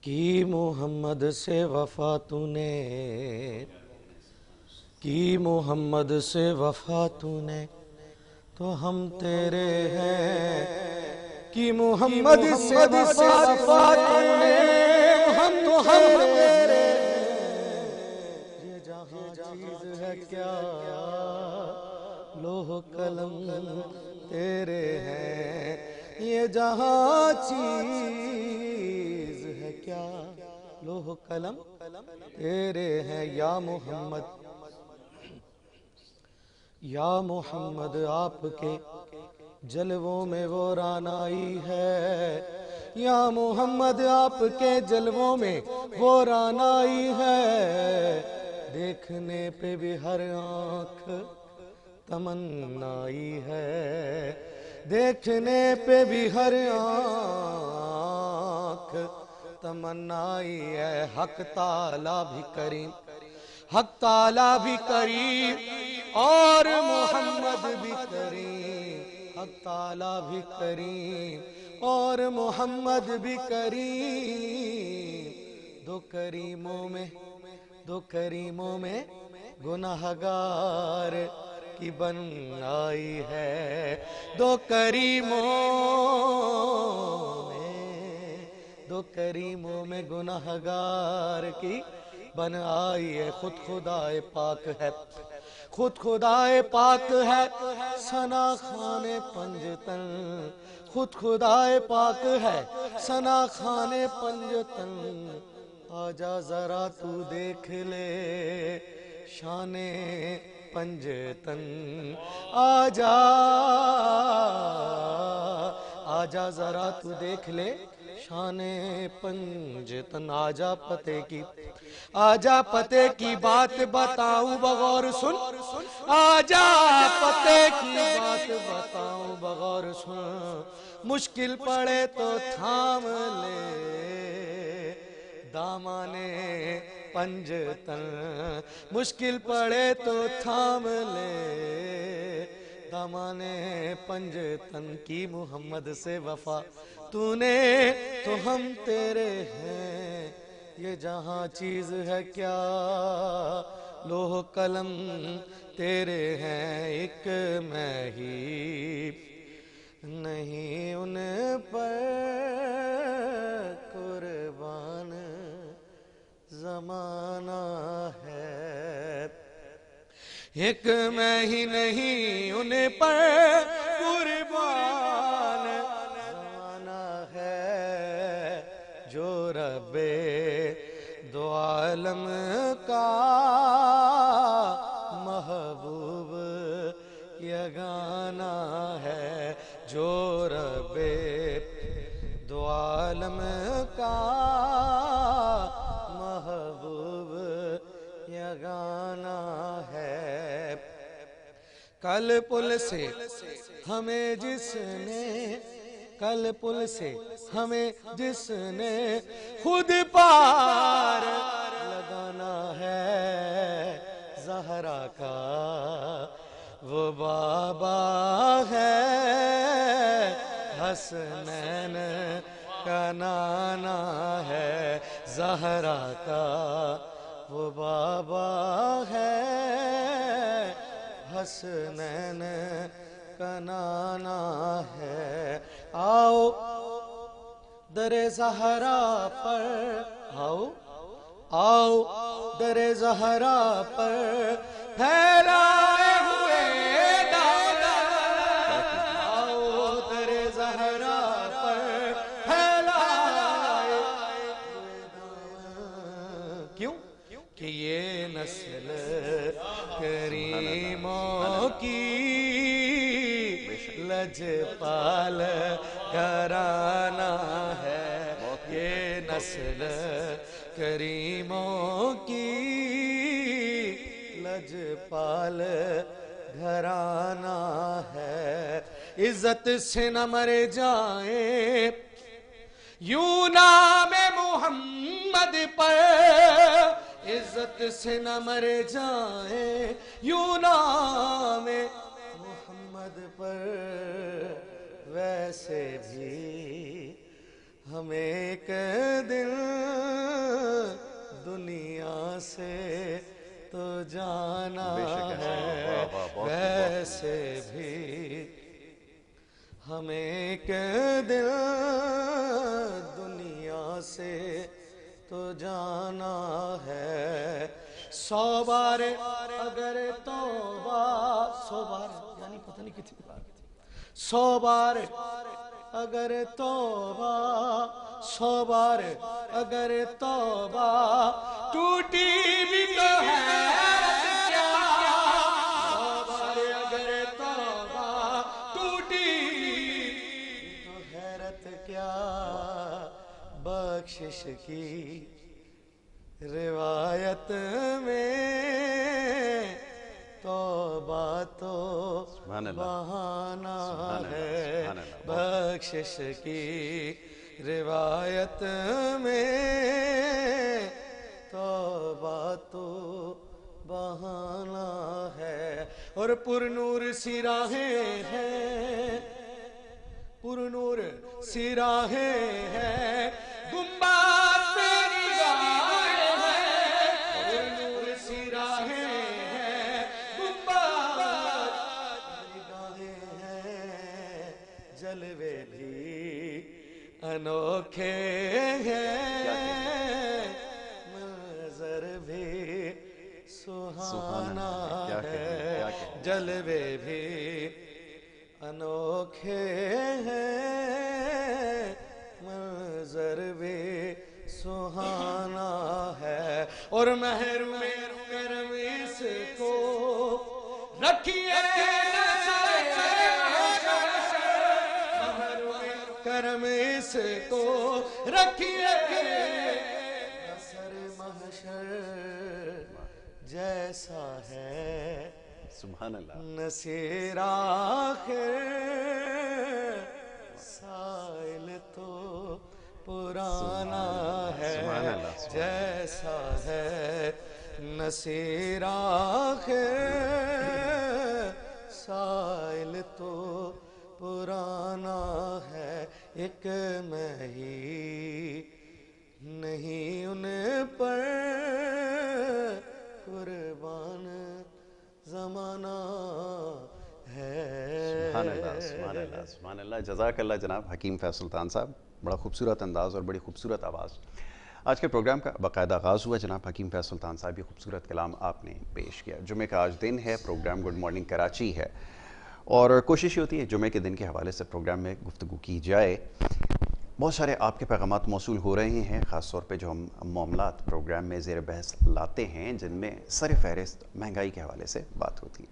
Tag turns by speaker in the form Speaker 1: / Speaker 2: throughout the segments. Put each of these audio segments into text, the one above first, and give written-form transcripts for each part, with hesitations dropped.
Speaker 1: کی محمد سے وفا تو نے، کی محمد سے وفا تو نے، تو ہم تیرے ہیں۔ کی محمد سے وفا تو نے، تو ہم تیرے ہیں۔ یہ جہاں چیز ہے کیا، لوح قلم تیرے ہیں۔ یہ جہاں چیز ہے کیا، لوح قلم تیرے ہیں۔ یا محمد، یا محمد آپ کے جلووں میں وہ رانائی ہے۔ یا محمد آپ کے جلووں میں وہ رانائی ہے۔ دیکھنے پہ بھی ہر آنکھ تمنائی ہے، دیکھنے پہ بھی ہر آنکھ تمنائی ہے۔ حق تعالیٰ بھی کریم، حق تعالیٰ بھی کریم اور محمد بھی کریم۔ حق تعالیٰ بھی کریم اور محمد بھی کریم۔ دو کریموں میں گناہگار کی بنائی ہے۔ دو کریموں میں گناہگار کی بن آئی ہے۔ خود خدائے پاک ہے، خود خدائے پاک ہے، ثنا خوان پنجتن۔ خود خدائے پاک ہے، ثنا خوان پنجتن۔ آجا ذرا تو دیکھ لے شان پنجتن۔ آجا ذرا تو دیکھ لے شان پنجتن۔ آجا پتے کی بات بتاؤں بغور سن، آجا پتے کی بات بتاؤں بغور سن۔ مشکل پڑے تو تھام لے دامانے پنجتن۔ مشکل پڑے تو تھام لے دامانے پنجتن۔ کی محمد سے وفا تو نے، تو ہم تیرے ہیں۔ یہ جہاں چیز ہے کیا، لوح قلم تیرے ہیں۔ ایک میں ہی نہیں ان پر قربان زمانہ ہے۔ ایک میں ہی نہیں ان پر قربان زمانہ ہے۔ جو رب دو عالم کا محبوب یگانہ ہے۔ جو رب دو عالم کا محبوب یگانہ ہے۔ کل پل سے ہمیں جس نے، کل پل سے ہمیں جس نے خود پار لگانا ہے۔ زہرا کا وہ بابا ہے، حسنین کا نانا ہے۔ زہرا کا وہ بابا ہے، حسنین کا نانا ہے۔ آؤ در زہرا پر، آؤ در زہرا پر پھیلائے ہوئے دادا۔ آؤ در زہرا پر پھیلائے ہوئے دادا۔ کیوں کہ یہ نسل کریموں کی لجپال گھرانہ ہے۔ یہ نسل کریموں کی لجپال گھرانہ ہے۔ عزت سے نہ مر جائیں یوں نام محمد پر، عزت سے نہ مر جائیں یوں نام محمد پر۔ ویسے بھی ہمیں ایک دن دنیا سے تو جانا ہے، ویسے بھی ہمیں ایک دن دنیا سے تو جانا ہے. 100 بار اگر توبہ، 100 بار یعنی پتہ نہیں کتنی بار، 100 بار اگر توبہ، 100 بار اگر توبہ ٹوٹی بھی تو حیرت کیا، 100 بار اگر توبہ ٹوٹی تو حیرت کیا. بخشش کی روایت میں توبہ تو بہانہ ہے، بخشش کی روایت میں توبہ تو بہانہ ہے. اور پر نور سی راہیں ہیں، پر نور سی راہیں ہیں، گنبد پہ نگاہیں ہیں، پر نور سی راہیں ہیں، گنبد پہ نگاہیں ہیں. جلوے بھی انوکھے ہیں، منظر بھی سہانا ہے، جلوے بھی انوکھے ہیں، منظر بھی سہانا ہے. اور محروم کرم اس کو رکھیے، محروم کرم اس کو رکھیے، اثر محشر جیسا ہے
Speaker 2: سبحان اللہ.
Speaker 1: نصیر آخر سائل تو پرانا ہے، جیسا ہے نصیر آخر سائل تو پرانا ہے. ایک میں ہی نہیں ان پر قربان زمانہ ہے.
Speaker 2: سبحان اللہ، سبحان اللہ، سبحان اللہ. جزاک اللہ جناب حکیم فیض سلطان صاحب. بڑا خوبصورت انداز اور بڑی خوبصورت آواز. آج کے پروگرام کا باقاعدہ آغاز ہوا. جناب حکیم فیض سلطان صاحب یہ خوبصورت کلام آپ نے پیش کیا. جمعہ کا آج دن ہے، پروگرام گڈ مارننگ کراچی ہے، اور کوشش یہ ہوتی ہے جمعہ کے دن کے حوالے سے پروگرام میں گفتگو کی جائے. بہت سارے آپ کے پیغامات موصول ہو رہے ہیں، خاص طور پہ جو ہم معاملات پروگرام میں زیر بحث لاتے ہیں جن میں سر فہرست مہنگائی کے حوالے سے بات ہوتی ہے.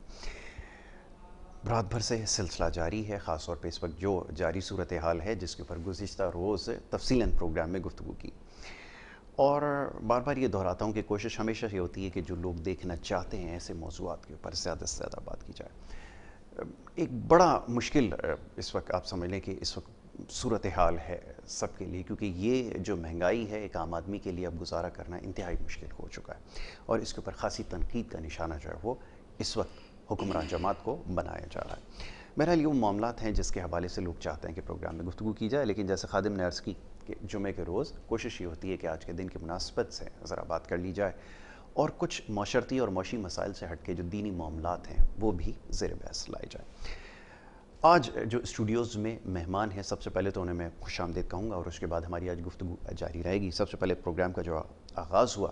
Speaker 2: رات بھر سے سلسلہ جاری ہے، خاص طور پہ اس وقت جو جاری صورتحال ہے جس کے اوپر گزشتہ روز تفصیلاً پروگرام میں گفتگو کی. اور بار بار یہ دہراتا ہوں کہ کوشش ہمیشہ یہ ہوتی ہے کہ جو لوگ دیکھنا چاہتے ہیں ایسے موضوعات کے اوپر زیادہ سے زیادہ بات کی جائے. ایک بڑا مشکل اس وقت آپ سمجھ لیں کہ اس وقت صورتحال ہے سب کے لیے، کیونکہ یہ جو مہنگائی ہے ایک عام آدمی کے لیے اب گزارا کرنا انتہائی مشکل ہو چکا ہے، اور اس کے اوپر خاصی تنقید کا نشانہ جو ہے وہ اس وقت حکمران جماعت کو بنایا جا رہا ہے. بہرحال یہ وہ معاملات ہیں جس کے حوالے سے لوگ چاہتے ہیں کہ پروگرام میں گفتگو کی جائے، لیکن جیسے خادم نے عرض کی کہ جمعے کے روز کوشش یہ ہوتی ہے کہ آج کے دن کی مناسبت سے ذرا بات کر لی جائے، اور کچھ معاشرتی اور معاشی مسائل سے ہٹ کے جو دینی معاملات ہیں وہ بھی زیر بحث لائے جائیں. آج جو اسٹوڈیوز میں مہمان ہیں، سب سے پہلے تو انہیں میں خوش آمدید کہوں گا، اور اس کے بعد ہماری آج گفتگو جاری رہے گی. سب سے پہلے پروگرام کا جو آغاز ہوا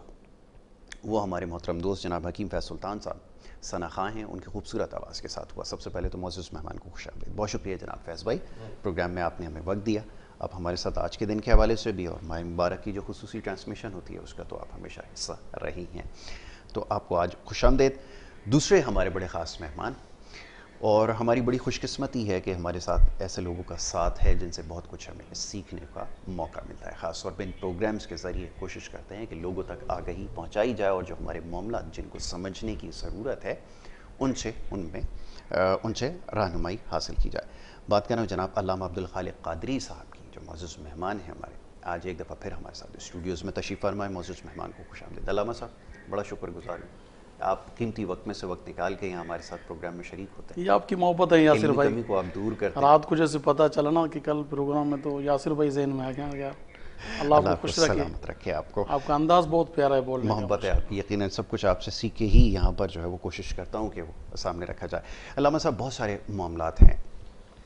Speaker 2: وہ ہمارے محترم دوست جناب حکیم فیض سلطان صاحب ثنا خواں ہیں، ان کی خوبصورت آواز کے ساتھ ہوا. سب سے پہلے تو معزز مہمان کو خوش آمدید. بہت شکریہ جناب فیض بھائی، پروگرام میں آپ نے ہمیں وقت دیا. آپ ہمارے ساتھ آج کے دن کے حوالے سے بھی اور ماہ مبارک کی جو خصوصی ٹرانسمیشن ہوتی ہے اس کا تو آپ ہمیشہ حصہ رہی ہیں، تو آپ کو آج خوش آمدید. دوسرے ہمارے بڑے خاص مہمان، اور ہماری بڑی خوش قسمتی ہے کہ ہمارے ساتھ ایسے لوگوں کا ساتھ ہے جن سے بہت کچھ ہمیں سیکھنے کا موقع ملتا ہے. خاص طور پہ ان پروگرامز کے ذریعے کوشش کرتے ہیں کہ لوگوں تک آگہی پہنچائی جائے، اور جو ہمارے معاملات جن کو سمجھنے کی ضرورت ہے ان سے رہنمائی حاصل کی جائے. بات کر رہا ہوں جناب علامہ عبدالخالق قادری صاحب کی، جو معزز مہمان ہیں ہمارے. آج ایک دفعہ پھر ہمارے ساتھ اسٹوڈیوز میں تشریف فرمائے. معزز مہمان کو خوش آمدید. علامہ صاحب بڑا شکر گزار ہوں. آپ قیمتی وقت میں سے وقت نکال کے یہاں ہمارے ساتھ پروگرام میں شریک ہوتے ہیں.
Speaker 3: یہ آپ کی محبت ہے یاسر
Speaker 2: علمی
Speaker 3: بھائی.
Speaker 2: کمی کو آپ دور کرتے ہیں.
Speaker 3: رات کو جیسے پتہ چلا نا کہ کل پروگرام میں تو یاسر بھائی ذہن میں آ گیا. اللہ آپ کو خوش رکھے.
Speaker 2: سلامت رکھے آپ کو.
Speaker 3: آپ کا انداز بہت پیارا ہے بولنے کا.
Speaker 2: محبت ہے آپ کی. یقیناً سب کچھ آپ سے سیکھ کے ہی یہاں پر جو ہے وہ کوشش کرتا ہوں کہ وہ سامنے رکھا جائے. علامہ صاحب بہت سارے معاملات ہیں,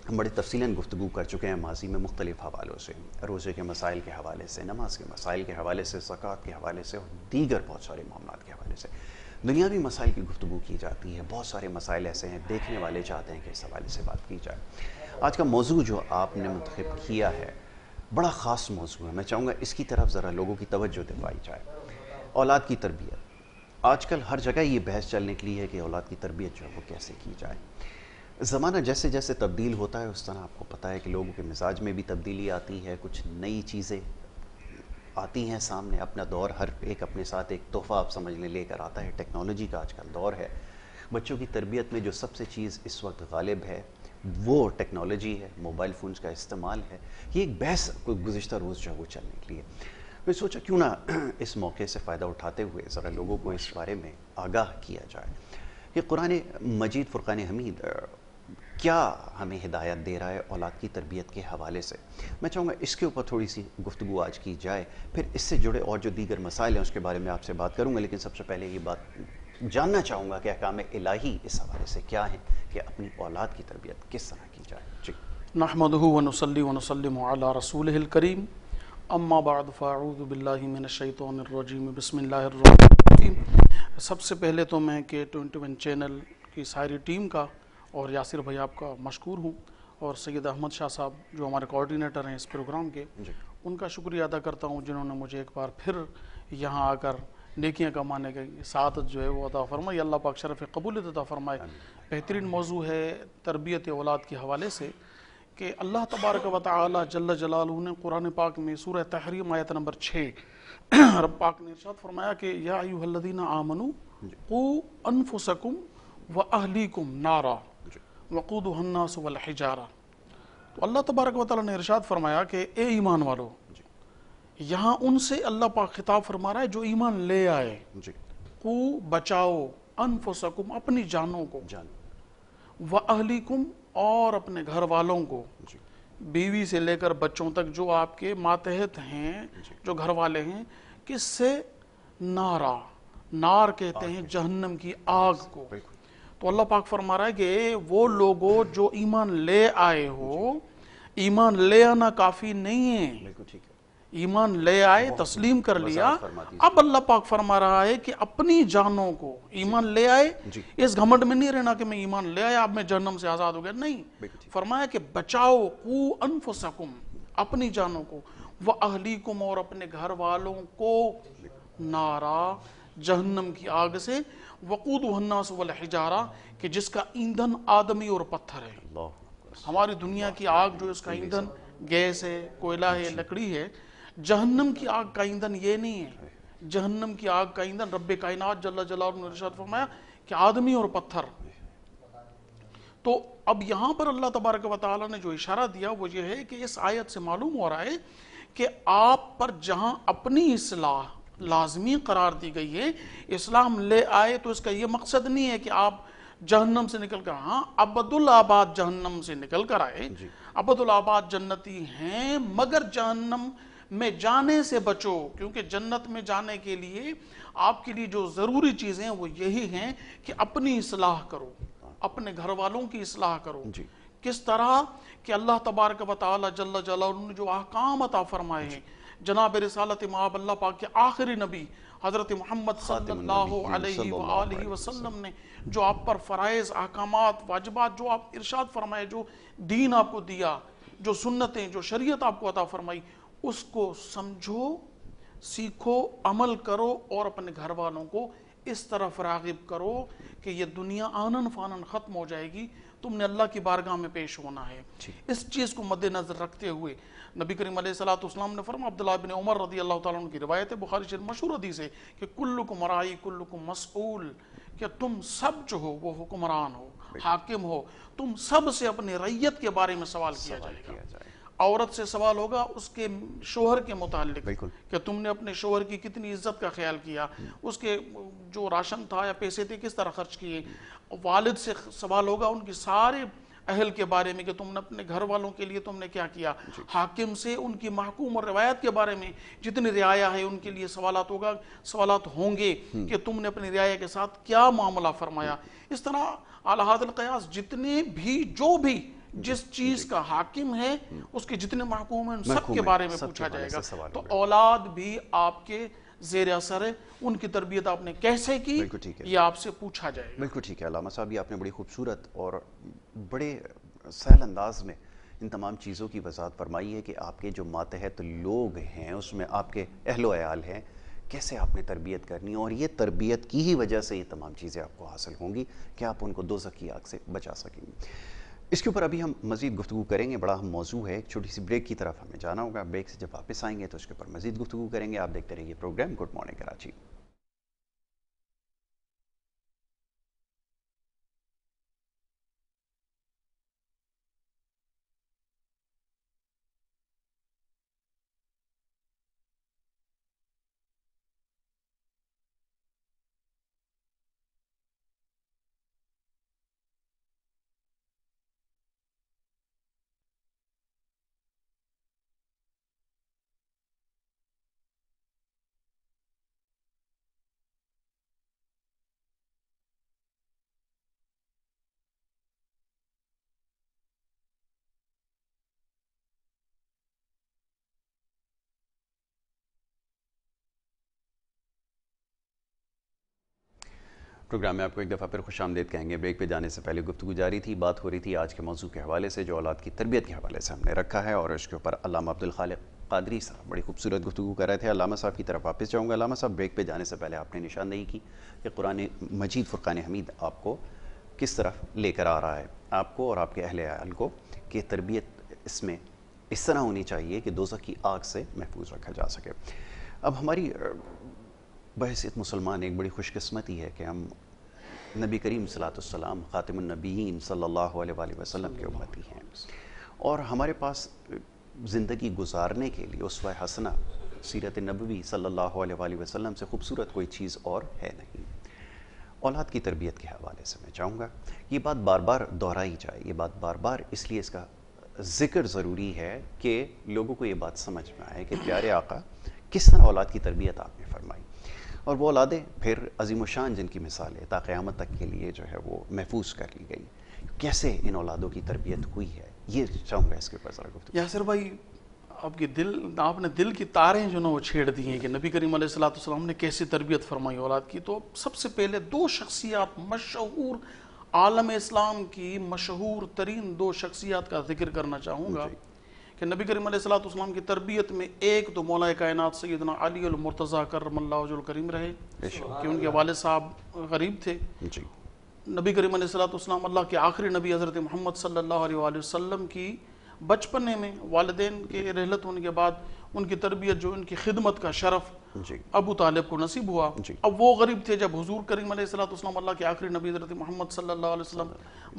Speaker 2: ہم بڑے تفصیلاً گفتگو کر چکے ہیں ماضی میں مختلف حوالوں سے, روزے کے مسائل کے حوالے سے, نماز کے مسائل کے حوالے سے, زکوٰۃ کے حوالے سے اور دیگر بہت سارے معاملات کے حوالے سے. دنیاوی مسائل کی گفتگو کی جاتی ہے. بہت سارے مسائل ایسے ہیں دیکھنے والے چاہتے ہیں کہ اس حوالے سے بات کی جائے. آج کا موضوع جو آپ نے منتخب کیا ہے بڑا خاص موضوع ہے. میں چاہوں گا اس کی طرف ذرا لوگوں کی توجہ دلوائی جائے. اولاد کی تربیت. آج کل ہر جگہ یہ بحث چلنے کے لیے ہے کہ اولاد کی تربیت جو ہے وہ کیسے کی جائے. زمانہ جیسے جیسے تبدیل ہوتا ہے اس طرح آپ کو پتہ ہے کہ لوگوں کے مزاج میں بھی تبدیلی آتی ہے, کچھ نئی چیزیں آتی ہیں سامنے. اپنا دور ہر ایک اپنے ساتھ ایک تحفہ آپ سمجھ لے کر آتا ہے. ٹیکنالوجی کا آج کل دور ہے. بچوں کی تربیت میں جو سب سے چیز اس وقت غالب ہے وہ ٹیکنالوجی ہے, موبائل فونز کا استعمال ہے. یہ ایک بحث گزشتہ روز جو ہے وہ چلنے کے لیے میں سوچا کیوں نہ اس موقع سے فائدہ اٹھاتے ہوئے ذرا لوگوں کو اس بارے میں آگاہ کیا جائے کہ قرآن مجید فرقان حمید کیا ہمیں ہدایت دے رہا ہے اولاد کی تربیت کے حوالے سے. میں چاہوں گا اس کے اوپر تھوڑی سی گفتگو آج کی جائے, پھر اس سے جڑے اور جو دیگر مسائل ہیں اس کے بارے میں آپ سے بات کروں گا. لیکن سب سے پہلے یہ بات جاننا چاہوں گا کہ احکام الہی اس حوالے سے کیا ہیں کہ اپنی اولاد کی تربیت کس طرح کی جائے. جی.
Speaker 3: نحمدہ ونصلی ونسلم علی رسولہ الکریم, اما بعد فاعوذ باللہ من الشیطان الرجیم, بسم اللہ الرحمن الرحیم. سب سے پہلے تو میں کہ 21 چینل کی ساری ٹیم کا اور یاسر بھائی آپ کا مشکور ہوں, اور سید احمد شاہ صاحب جو ہمارے کوارڈینیٹر ہیں اس پروگرام کے, ان کا شکریہ ادا کرتا ہوں جنہوں نے مجھے ایک بار پھر یہاں آ کر نیکیاں کمانے کے سعادت جو ہے وہ عطا فرمائی. اللہ پاک شرف قبولیت عطا فرمائے. بہترین موضوع ہے تربیت اولاد کے حوالے سے کہ اللہ تبارک و تعالی جل جلالہ نے قرآن پاک میں سورہ تحریم آیت نمبر 6 رب پاک نے ارشاد فرمایا کہ یا ایھا الذین آمنوا قوا انفسکم واہلیکم نارا وقودھا الناس والحجارہ. تو اللہ تبارک و تعالی نے ارشاد فرمایا کہ اے ایمان والو, یہاں ان سے اللہ پاک خطاب فرما رہا ہے جو ایمان لے آئے. قو بچاؤ, انفسکم اپنی جانوں کو, واہلیکم اور اپنے گھر والوں کو, بیوی سے لے کر بچوں تک جو آپ کے ماتحت ہیں, جو گھر والے ہیں, کس سے؟ نارا, نار کہتے ہیں جہنم کی آگ کو. تو اللہ پاک فرما رہا ہے کہ وہ لوگوں جو ایمان لے آئے ہو, ایمان لے آنا کافی نہیں ہے, ایمان لے آئے تسلیم کر لیا, اب اللہ پاک فرما رہا ہے کہ اپنی جانوں کو, ایمان لے آئے اس گھمنڈ میں نہیں رہنا کہ میں ایمان لے آیا اب میں جہنم سے آزاد ہو گیا, نہیں, فرمایا کہ بچاؤ, قو انفسکم اپنی جانوں کو, واہلیکم اور اپنے گھر والوں کو, نارا جہنم کی آگ سے, وقودھا الناس والحجارہ کہ جس کا ایندھن آدمی اور پتھر ہے. ہماری دنیا کی آگ جو اس کا ایندھن گیس ہے, کوئلہ ہے, لکڑی ہے. جہنم کی آگ کا ایندھن یہ نہیں ہے. جہنم کی آگ کا ایندھن رب کائنات جل جلالہ نے ارشاد فرمایا کہ آدمی اور پتھر. تو اب یہاں پر اللہ تبارک و تعالی نے جو اشارہ دیا وہ یہ ہے کہ اس آیت سے معلوم ہو رہا ہے کہ آپ پر جہاں اپنی اصلاح لازمی قرار دی گئی ہے, اسلام لے آئے تو اس کا یہ مقصد نہیں ہے کہ آپ جہنم سے نکل کر, ہاں ابدالآباد جہنم سے نکل کر آئے, ابدالآباد جنتی ہیں, مگر جہنم میں جانے سے بچو, کیونکہ جنت میں جانے کے لیے آپ کے لیے جو ضروری چیزیں وہ یہی ہیں کہ اپنی اصلاح کرو, اپنے گھر والوں کی اصلاح کرو. کس طرح کہ اللہ تبارک و تعالی جل جلالہ نے جو احکام عطا فرمائے ہیں, جناب رسالت مآب اللہ پاک کے آخری نبی حضرت محمد صلی اللہ علیہ وآلہ وسلم نے جو آپ پر فرائض, احکامات, واجبات جو آپ ارشاد فرمائے, جو دین آپ کو دیا, جو سنتیں, جو شریعت آپ کو عطا فرمائی, اس کو سمجھو, سیکھو, عمل کرو اور اپنے گھر والوں کو اس طرف راغب کرو کہ یہ دنیا آنن فانن ختم ہو جائے گی, تم نے اللہ کی بارگاہ میں پیش ہونا ہے. اس چیز کو مد نظر رکھتے ہوئے نبی کریم علیہ السلام نے فرمایا, عبداللہ بن عمر رضی اللہ تعالیٰ عنہ کی روایت ہے, بخاری شریف مشہور حدیث ہے کہ کلکم راعی کلکم مسئول, کہ تم سب جو ہو وہ حکمران ہو, حاکم ہو, تم سب سے اپنے رعیت کے بارے میں سوال کیا جائے گا. عورت سے سوال ہوگا اس کے شوہر کے متعلق
Speaker 2: بالکل
Speaker 3: کہ تم نے اپنے شوہر کی کتنی عزت کا خیال کیا، اس کے جو راشن تھا یا پیسے تھے کس طرح خرچ کیے. والد سے سوال ہوگا ان کی سارے اہل کے بارے میں کہ تم نے اپنے گھر والوں کے لیے تم نے کیا کیا. حاکم سے ان کی محکوم اور روایت کے بارے میں جتنی رعایا ہے ان کے لیے سوالات ہوں گے کہ تم نے اپنی رعایا کے ساتھ کیا معاملہ فرمایا. اس طرح اعلی حضرت القیاس جتنے بھی جو بھی جس چیز کا حاکم ہے اس کے جتنے محکوم ہیں ان سب کے بارے میں پوچھا جائے گا. تو اولاد بھی آپ کے زیر اثر ہے، ان کی تربیت آپ نے کیسے کی یہ آپ سے پوچھا جائے گا.
Speaker 2: بالکل ٹھیک ہے علامہ صاحب، یہ آپ نے بڑی خوبصورت اور بڑے سہل انداز میں ان تمام چیزوں کی وضاحت فرمائی ہے کہ آپ کے جو ماتحت لوگ ہیں اس میں آپ کے اہل و عیال ہیں، کیسے آپ نے تربیت کرنی، اور یہ تربیت کی ہی وجہ سے یہ تمام چیزیں آپ کو حاصل ہوں گی کہ آپ ان کو دوزخ کی آگ سے بچا سکیں گے. اس کے اوپر ابھی ہم مزید گفتگو کریں گے، بڑا اہم موضوع ہے. ایک چھوٹی سی بریک کی طرف ہمیں جانا ہوگا، بریک سے جب واپس آئیں گے تو اس کے اوپر مزید گفتگو کریں گے. آپ دیکھتے رہیے programme good morning Karachi. Programme میں آپ کو ایک دفعہ پھر خوش آمدید کہیں گے. بریک پہ جانے سے پہلے گفتگو جاری تھی، بات ہو رہی تھی آج کے موضوع کے حوالے سے جو اولاد کی تربیت کے حوالے سے ہم نے رکھا ہے، اور اس کے اوپر علامہ عبدالخالق قادری صاحب بڑی خوبصورت گفتگو کر رہے تھے. علامہ صاحب کی طرف واپس جاؤں گا. علامہ صاحب، بریک پہ جانے سے پہلے آپ نے نشاندہی کی کہ قرآن مجید فرقان حمید آپ کو کس طرف لے کر آ رہا ہے، آپ کو اور آپ کے اہل عیال کو، کہ تربیت اس میں اس طرح ہونی چاہیے کہ دوزخ کی آگ سے محفوظ رکھا جا سکے. اب ہماری بحیثیت مسلمان ایک بڑی خوش قسمتی ہے کہ ہم نبی کریم صلی اللہ علیہ وسلم خاتم النبیین صلی اللہ علیہ وآلہ وسلم کے امتی ہیں، اور ہمارے پاس زندگی گزارنے کے لیے اسوہ حسنہ سیرت نبوی صلی اللہ علیہ وآلہ وسلم سے خوبصورت کوئی چیز اور ہے نہیں. اولاد کی تربیت کے حوالے سے میں چاہوں گا یہ بات بار بار دہرائی جائے. یہ بات بار بار اس لیے اس کا ذکر ضروری ہے کہ لوگوں کو یہ بات سمجھ میں آئے کہ پیارے آقا کس طرح اولاد کی تربیت آپ نے فرمائی، اور وہ اولادیں پھر عظیم و شان جن کی مثال ہے تا قیامت تک کے لیے جو ہے وہ محفوظ کر لی گئی. کیسے ان اولادوں کی تربیت ہوئی ہے یہ چاہوں گا اس کے اوپر ذرا گفتگو.
Speaker 3: یاسر بھائی، آپ نے دل کی تاریں جو نا وہ چھیڑ دی ہیں کہ نبی کریم علیہ السلام نے کیسے تربیت فرمائی اولاد کی. تو سب سے پہلے دو شخصیات مشہور، عالم اسلام کی مشہور ترین دو شخصیات کا ذکر کرنا چاہوں گا کہ نبی کریم علیہ السلام کی تربیت میں ایک تو مولا کائنات سیدنا علی المرتضیٰ کرم اللہ وجہ الکریم رہے کہ ان کے والد صاحب غریب تھے. نبی کریم علیہ السلام اللہ کے آخری نبی حضرت محمد صلی اللہ علیہ وآلہ وسلم کی بچپنے میں والدین کے رحلت ہونے کے بعد ان کی تربیت جو ان کی خدمت کا شرف ابو طالب کو نصیب ہوا. اب وہ غریب تھے، جب حضور کریم علیہ السلام اللہ کے آخری نبی حضرت محمد صلی اللہ علیہ وسلم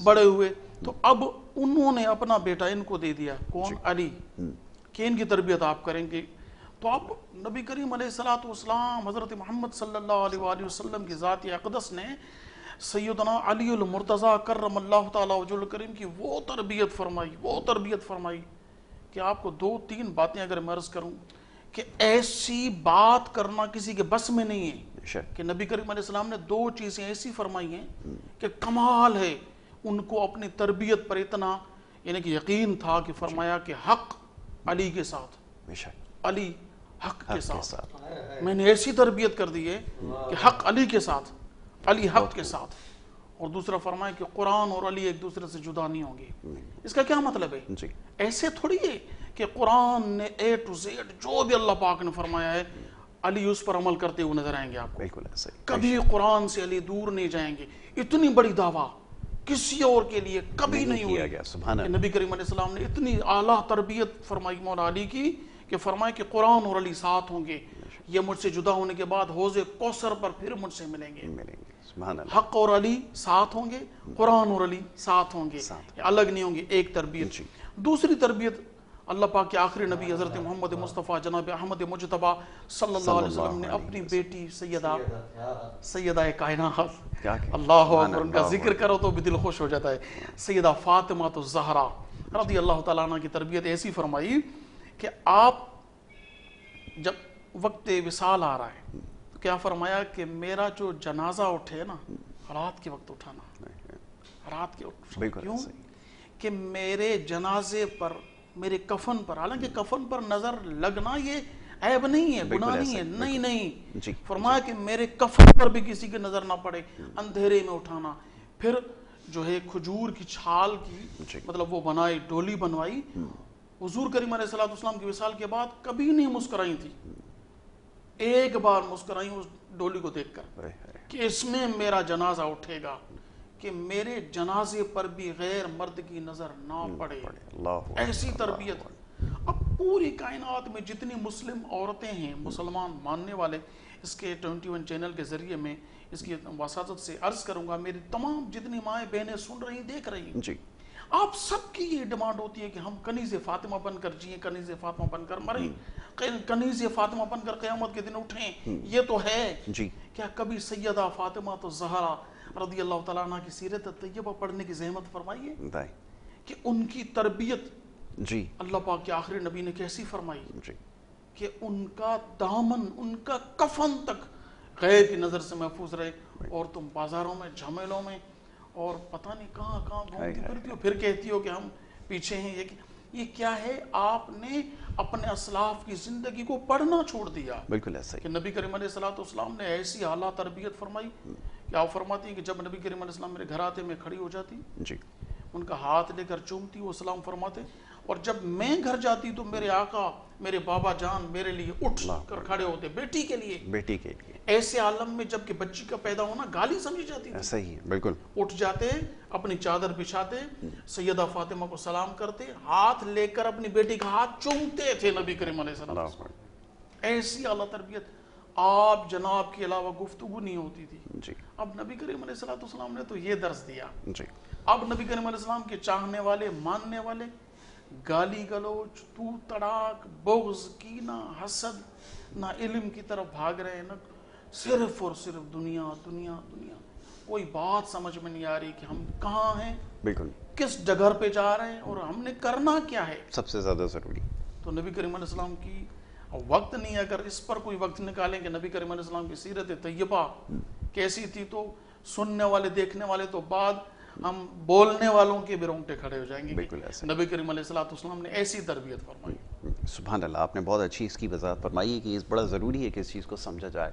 Speaker 3: بڑے ہوئے تو اب انہوں نے اپنا بیٹا ان کو دے دیا، کون؟ علی، کہ ان کی تربیت آپ کریں گے. تو اب نبی کریم علیہ السلام حضرت محمد صلی اللہ علیہ وآلہ وسلم کی ذات اقدس نے سیدنا علی المرتضیٰ کرم اللہ تعالیٰ وجہ الکریم کی وہ تربیت فرمائی کہ آپ کو دو تین باتیں اگر میں عرض کروں کہ ایسی بات کرنا کسی کے بس میں نہیں ہے کہ نبی کریم علیہ السلام نے دو چیزیں ایسی فرمائی ہیں کہ کمال ہے. ان کو اپنی تربیت پر اتنا یعنی کہ یقین تھا کہ فرمایا کہ حق علی کے ساتھ، علی حق کے ساتھ، میں نے ایسی تربیت کر دی ہے کہ حق علی کے ساتھ، علی حق کے ساتھ. اور دوسرا فرمایا کہ قرآن اور علی ایک دوسرے سے جدا نہیں ہوں گے. اس کا کیا مطلب ہے؟ ایسے تھوڑی ہے کہ قرآن نے A to Z جو بھی اللہ پاک نے فرمایا ہے علی اس پر عمل کرتے ہوئے نظر آئیں گے آپ کو. کبھی قرآن سے علی دور نہیں جائیں گے. اتنی بڑی دعویٰ کسی اور کے لیے کبھی نہیں ہوئی. نبی کریم علیہ السلام نے اتنی اعلیٰ تربیت فرمائی مولا علی کی کہ فرمایا کہ قرآن اور علی ساتھ ہوں گے. یہ مجھ سے جدا ہونے کے بعد حوض کوثر پر پھر مجھ سے ملیں گے. حق اور علی ساتھ ہوں گے، قرآن اور علی ساتھ ہوں گے، الگ نہیں ہوں گے. ایک تربیت. دوسری تربیت اللہ پاک کے آخری نبی حضرت محمد مصطفیٰ جناب احمد مجتبیٰ صلی اللہ علیہ وسلم نے اپنی بیٹی سیدہ کائنات، اللہ اکبر، ان کا ذکر کرو تو بھی دل خوش ہو جاتا ہے، سیدہ فاطمہ الزہرا رضی اللہ تعالیٰ عنہ کی تربیت ایسی فرمائی کہ آپ جب وقت وصال آ رہا ہے تو کیا فرمایا کہ میرا جو جنازہ اٹھے نا رات کے وقت اٹھانا، رات کے وقت، کیوں کہ میرے جنازے پر، میرے کفن پر، حالانکہ کفن پر نظر لگنا یہ عیب نہیں ہے، گناہ نہیں ہے، نہیں، فرمایا کہ میرے کفن پر بھی کسی کی نظر نہ پڑے، اندھیرے میں اٹھانا۔ پھر جو ہے کھجور کی چھال کی مطلب وہ بنائی، ڈولی بنوائی، حضور کریم علیہ الصلوۃ والسلام کی وصال کے بعد کبھی نہیں مسکرائی تھی، ایک بار مسکرائی اس ڈولی کو دیکھ کر کہ اس میں میرا جنازہ اٹھے گا، کہ میرے جنازے پر بھی غیر مرد کی نظر نہ پڑے، ایسی تربیت۔ اب پوری کائنات میں جتنی مسلم عورتیں ہیں، مسلمان ماننے والے، اس کے 21 چینل کے ذریعے میں اس کی وساطت سے عرض کروں گا، میری تمام جتنی مائیں بہنیں سن رہی دیکھ رہی ہیں، آپ سب کی یہ ڈیمانڈ ہوتی ہے کہ ہم کنیز فاطمہ بن کر جئیں، کنیز فاطمہ بن کر مریں، کنیز فاطمہ بن کر قیامت کے دن اٹھیں۔ یہ تو ہے، کیا کبھی سیدہ فاطمہ الزہرا رضی اللہ تعالیٰ عنہ کی سیرت طیبہ پڑھنے کی زحمت فرمائی ہے کہ ان کی تربیت اللہ پاک کے آخری نبی نے کیسی فرمائی کہ ان کا دامن، ان کا کفن تک غیر کی نظر سے محفوظ رہے، اور تم بازاروں میں، جھمیلوں میں اور پتہ نہیں کہاں کہاں گھومتی پھرتی ہو، پھر کہتی ہو کہ ہم پیچھے ہیں۔ یہ کیا ہے؟ آپ نے اپنے اسلاف کی زندگی کو پڑھنا چھوڑ دیا۔ بالکل ایسا کہ نبی کریم علیہ الصلوۃ والسلام نے ایسی اعلیٰ تربیت فرمائی کہ آپ فرماتی ہیں کہ جب نبی کریم علیہ السلام میرے گھر آتے میں کھڑی ہو جاتی، ان کا ہاتھ لے کر چومتی، وہ سلام فرماتے، اور جب میں گھر جاتی تو میرے آقا، میرے بابا جان میرے لیے اٹھ کر کھڑے ہوتے، بیٹی کے لیے۔ ایسے عالم میں جب کہ بچی کا پیدا ہونا گالی سمجھی جاتی تھی، صحیح، بالکل، اٹھ جاتے، اپنی چادر بچھاتے، سیدہ فاطمہ کو سلام کرتے، ہاتھ لے کر اپنی بیٹی کا ہاتھ چومتے تھے نبی کریم علیہ السلام۔ ایسی اعلیٰ تربیت۔ آپ جناب کے علاوہ گفتگو نہیں ہوتی تھی۔ اب نبی کریم علیہ السلام نے تو یہ درس دیا۔ اب نبی کریم علیہ السلام کے چاہنے والے، ماننے والے، گالی گلوچ، تو تڑاک، بغض، کینہ، حسد، نہ علم کی طرف بھاگ رہے ہیں، نہ صرف اور صرف دنیا دنیا دنیا۔ کوئی بات سمجھ میں نہیں آ رہی کہ ہم کہاں ہیں، بالکل کس جگہ پہ جا رہے ہیں، اور ہم نے کرنا کیا ہے سب سے زیادہ ضروری۔ تو نبی کریم علیہ السلام کی وقت نہیں، اگر اس پر کوئی وقت نکالیں کہ نبی کریم علیہ السلام کی سیرت طیبہ کیسی تھی، تو سننے والے، دیکھنے والے تو بعد، ہم بولنے والوں کے بھی رونگٹے کھڑے ہو جائیں گے۔ بالکل ایسا، نبی کریم علیہ السلام نے ایسی تربیت فرمائی۔
Speaker 2: سبحان اللہ، آپ نے بہت اچھی اس کی وضاحت فرمائی ہے کہ بڑا ضروری ہے کہ اس چیز کو سمجھا جائے،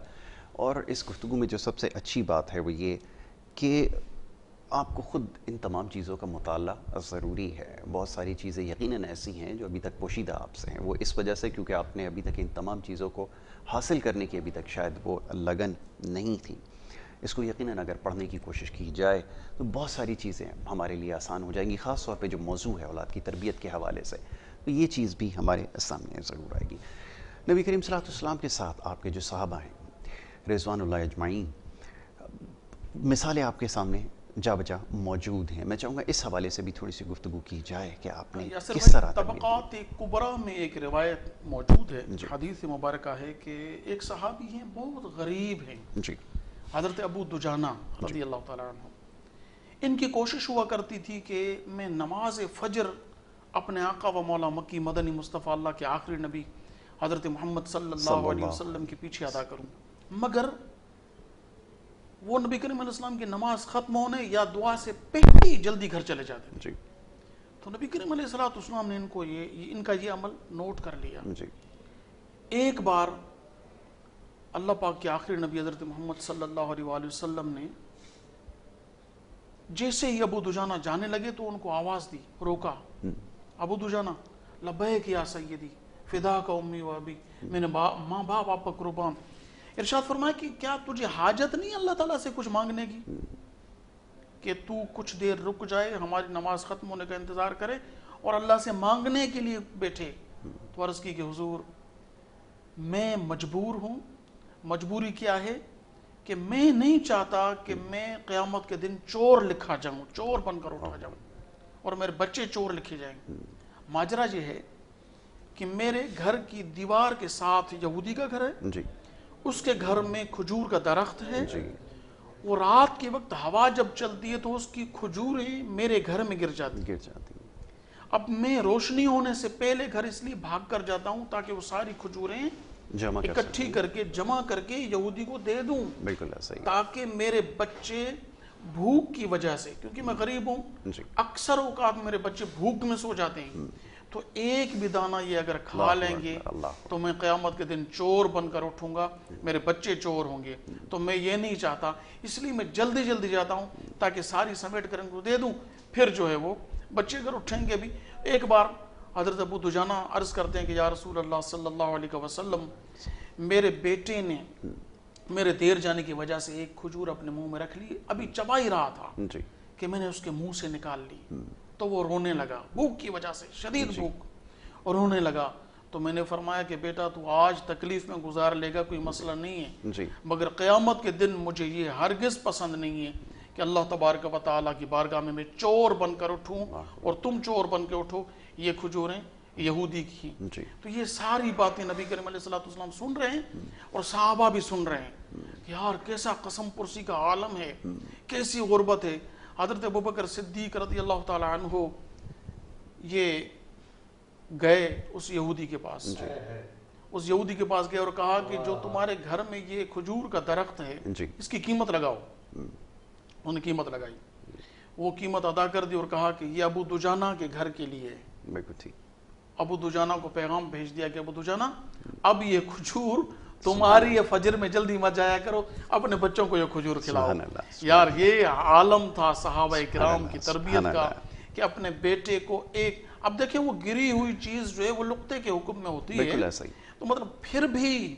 Speaker 2: اور اس گفتگو میں جو سب سے اچھی بات ہے وہ یہ کہ آپ کو خود ان تمام چیزوں کا مطالعہ ضروری ہے۔ بہت ساری چیزیں یقیناً ایسی ہیں جو ابھی تک پوشیدہ آپ سے ہیں، وہ اس وجہ سے کیونکہ آپ نے ابھی تک ان تمام چیزوں کو حاصل کرنے کی ابھی تک شاید وہ لگن نہیں تھی۔ اس کو یقیناً اگر پڑھنے کی کوشش کی جائے تو بہت ساری چیزیں ہمارے لیے آسان ہو جائیں گی، خاص طور پہ جو موضوع ہے اولاد کی تربیت کے حوالے سے، تو یہ چیز بھی ہمارے سامنے ضرور آئے گی۔ نبی کریم صلی اللہ علیہ وسلم کے ساتھ آپ کے جو صحابہ ہیں رضوان اللہ اجمعین، مثالیں آپ کے سامنے جا بجا موجود ہیں، میں چاہوں گا اس حوالے سے بھی تھوڑی سی گفتگو کی جائے کہ آپ نے کس طرح
Speaker 3: طبقات کبریٰ میں ایک روایت موجود ہے، حدیث مبارکہ ہے کہ ایک صحابی ہیں بہت غریب ہیں، حضرت ابو دجانہ رضی اللہ تعالیٰ عنہ۔ ان کی کوشش ہوا کرتی تھی کہ میں نماز فجر اپنے آقا و مولا مکی مدنی مصطفیٰ اللہ کے آخری نبی حضرت محمد صلی اللہ علیہ وسلم کے پیچھے ادا کروں، مگر وہ نبی کریم علیہ السلام کی نماز ختم ہونے یا دعا سے پہلے ہی جلدی گھر چلے جاتے ہیں۔ تو نبی کریم علیہ السلام نے ان کا یہ عمل نوٹ کر لیا۔ ایک بار اللہ پاک کے آخری نبی حضرت محمد صلی اللہ علیہ وآلہ وسلم نے جیسے ہی ابو دجانہ جانے لگے تو ان کو آواز دی، روکا، ابو دجانہ لبیک یا سیدی فداک امی و ابی، میں نے ماں باپ آپ کا قربان۔ ارشاد فرمایا کہ کیا تجھے حاجت نہیں اللہ تعالیٰ سے کچھ مانگنے کی کہ تو کچھ دیر رک جائے، ہماری نماز ختم ہونے کا انتظار کرے اور اللہ سے مانگنے کے لیے بیٹھے؟ تو عرض کی کہ حضور میں مجبور ہوں۔ مجبوری کیا ہے کہ میں نہیں چاہتا کہ میں قیامت کے دن چور لکھا جاؤں، چور بن کر اٹھا جاؤں اور میرے بچے چور لکھے جائیں۔ ماجرا یہ ہے کہ میرے گھر کی دیوار کے ساتھ یہودی کا گھر ہے،
Speaker 2: جی
Speaker 3: اس کے گھر میں کھجور کا درخت ہے،
Speaker 2: جی
Speaker 3: وہ رات کے وقت ہوا جب چلتی ہے تو اس کی کھجوریں میرے گھر میں گر جاتی ہیں۔
Speaker 2: گر جاتی ہیں۔
Speaker 3: اب میں روشنی ہونے سے پہلے گھر اس لیے بھاگ کر جاتا ہوں تاکہ وہ ساری کھجوریں
Speaker 2: جمع کر
Speaker 3: اکٹھی کر کے جمع کر کے یہودی کو دے دوں،
Speaker 2: بالکل ایسا ہی
Speaker 3: تاکہ میرے بچے بھوک کی وجہ سے، کیونکہ میں غریب ہوں،
Speaker 2: جی
Speaker 3: اکثر اوقات میرے بچے بھوک میں سو جاتے ہیں، تو ایک بھی دانہ یہ اگر کھا
Speaker 2: اللہ
Speaker 3: لیں گے
Speaker 2: اللہ
Speaker 3: تو میں قیامت کے دن چور بن کر اٹھوں گا، میرے بچے چور ہوں گے، تو میں یہ نہیں چاہتا، اس لیے میں جلدی جلدی جاتا ہوں تاکہ ساری سمیٹ کر ان کو دے دوں، پھر جو ہے وہ بچے اگر اٹھیں گے بھی۔ ایک بار حضرت ابو دجانہ عرض کرتے ہیں کہ یا رسول اللہ صلی اللہ علیہ وسلم، میرے بیٹے نے میرے دیر جانے کی وجہ سے ایک کھجور اپنے منہ میں رکھ لی، ابھی چبا ہی رہا تھا
Speaker 2: جی
Speaker 3: کہ میں نے اس کے منہ سے نکال لی، تو وہ رونے لگا بھوک کی وجہ سے، شدید بھوک، اور رونے لگا، تو میں نے فرمایا کہ بیٹا تو آج تکلیف میں گزار لے گا، کوئی مسئلہ نہیں ہے،
Speaker 2: جی
Speaker 3: مگر قیامت کے دن مجھے یہ ہرگز پسند نہیں ہے کہ اللہ تبارک و تعالیٰ کی بارگاہ میں چور بن کر اٹھوں اور تم چور بن کے اٹھو، یہ کھجوریں یہودی کی ہیں۔
Speaker 2: جی
Speaker 3: تو یہ ساری باتیں نبی کریم علیہ السلام سن رہے ہیں اور صحابہ بھی سن رہے ہیں کہ یار کیسا قسم پرسی کا عالم ہے، کیسی غربت ہے۔ حضرت ابوبکر صدیق رضی اللہ تعالی عنہ یہ گئے اس یہودی کے پاس، اس یہودی کے پاس گئے اور کہا کہ جو تمہارے گھر میں یہ کھجور کا درخت ہے
Speaker 2: جی
Speaker 3: اس کی قیمت لگاؤ۔ انہوں نے قیمت لگائی، وہ قیمت ادا کر دی اور کہا کہ یہ ابو دجانہ کے گھر کے لیے۔
Speaker 2: بالکل ٹھیک۔
Speaker 3: ابو دجانہ کو پیغام بھیج دیا کہ ابو دجانہ اب یہ کھجور تمہاری ہے، فجر میں جلدی مت جایا کرو، اپنے بچوں کو یہ کھجور کھلاؤ۔
Speaker 2: سبحان اللہ۔
Speaker 3: یار یہ عالم تھا صحابہ کرام کی تربیت
Speaker 2: سبحان
Speaker 3: کا
Speaker 2: اللہ۔
Speaker 3: کہ اپنے بیٹے کو ایک، اب دیکھیں وہ گری ہوئی چیز جو ہے وہ لقطے کے حکم میں ہوتی ہے،
Speaker 2: بالکل ایسا ہی۔
Speaker 3: تو مطلب پھر بھی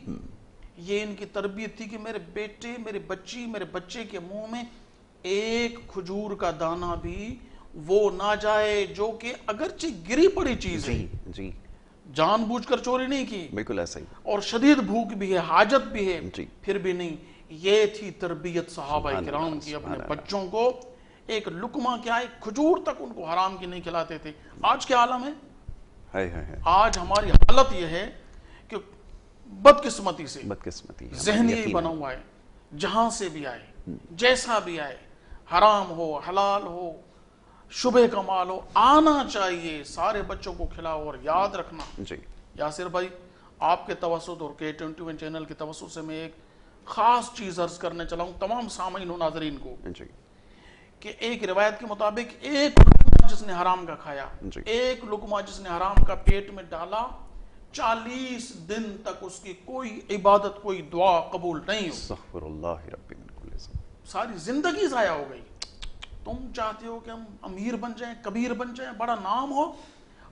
Speaker 3: یہ ان کی تربیت تھی کہ میرے بیٹے، میرے بچی، میرے بچے کے منہ میں ایک کھجور کا دانہ بھی وہ نہ جائے، جو کہ اگرچہ گری پڑی چیز ہے،
Speaker 2: جی جی
Speaker 3: جان بوجھ کر چوری نہیں کی،
Speaker 2: بالکل ایسا ہی۔
Speaker 3: اور شدید بھوک بھی ہے، حاجت بھی ہے،
Speaker 2: جی
Speaker 3: پھر بھی نہیں۔ یہ تھی تربیت صحابہ
Speaker 2: سبحان
Speaker 3: کرام
Speaker 2: اللہ،
Speaker 3: کی، اپنے
Speaker 2: سبحان اللہ۔
Speaker 3: بچوں کو ایک لقمہ کیا، ایک کھجور تک ان کو حرام کی نہیں کھلاتے تھے۔ آج کیا عالم ہے؟
Speaker 2: ہے
Speaker 3: آج ہماری حالت یہ ہے کہ بدقسمتی سے
Speaker 2: بدقسمتی ہے،
Speaker 3: ذہن یہی
Speaker 2: یقیناً۔
Speaker 3: بنا ہوا ہے، جہاں سے بھی آئے، جیسا بھی آئے، حرام ہو حلال ہو شبہ کا مال ہو، آنا چاہیے، سارے بچوں کو کھلاؤ۔ اور یاد رکھنا
Speaker 2: جی
Speaker 3: یاسر بھائی، آپ کے توسط اور K21 چینل کے توسط سے میں ایک خاص چیز عرض کرنے چلا ہوں تمام سامعین و ناظرین کو،
Speaker 2: جی
Speaker 3: کہ ایک روایت کے مطابق ایک لقمہ جس نے حرام کا کھایا،
Speaker 2: جی
Speaker 3: ایک لقمہ جس نے حرام کا پیٹ میں ڈالا، 40 دن تک اس کی کوئی عبادت، کوئی دعا قبول نہیں ہوئی،
Speaker 2: استغفر اللہ ربی من کل ذنب۔
Speaker 3: ساری زندگی ضائع ہو گئی۔ تم چاہتے ہو کہ ہم امیر بن جائیں، کبیر بن جائیں، بڑا نام ہو،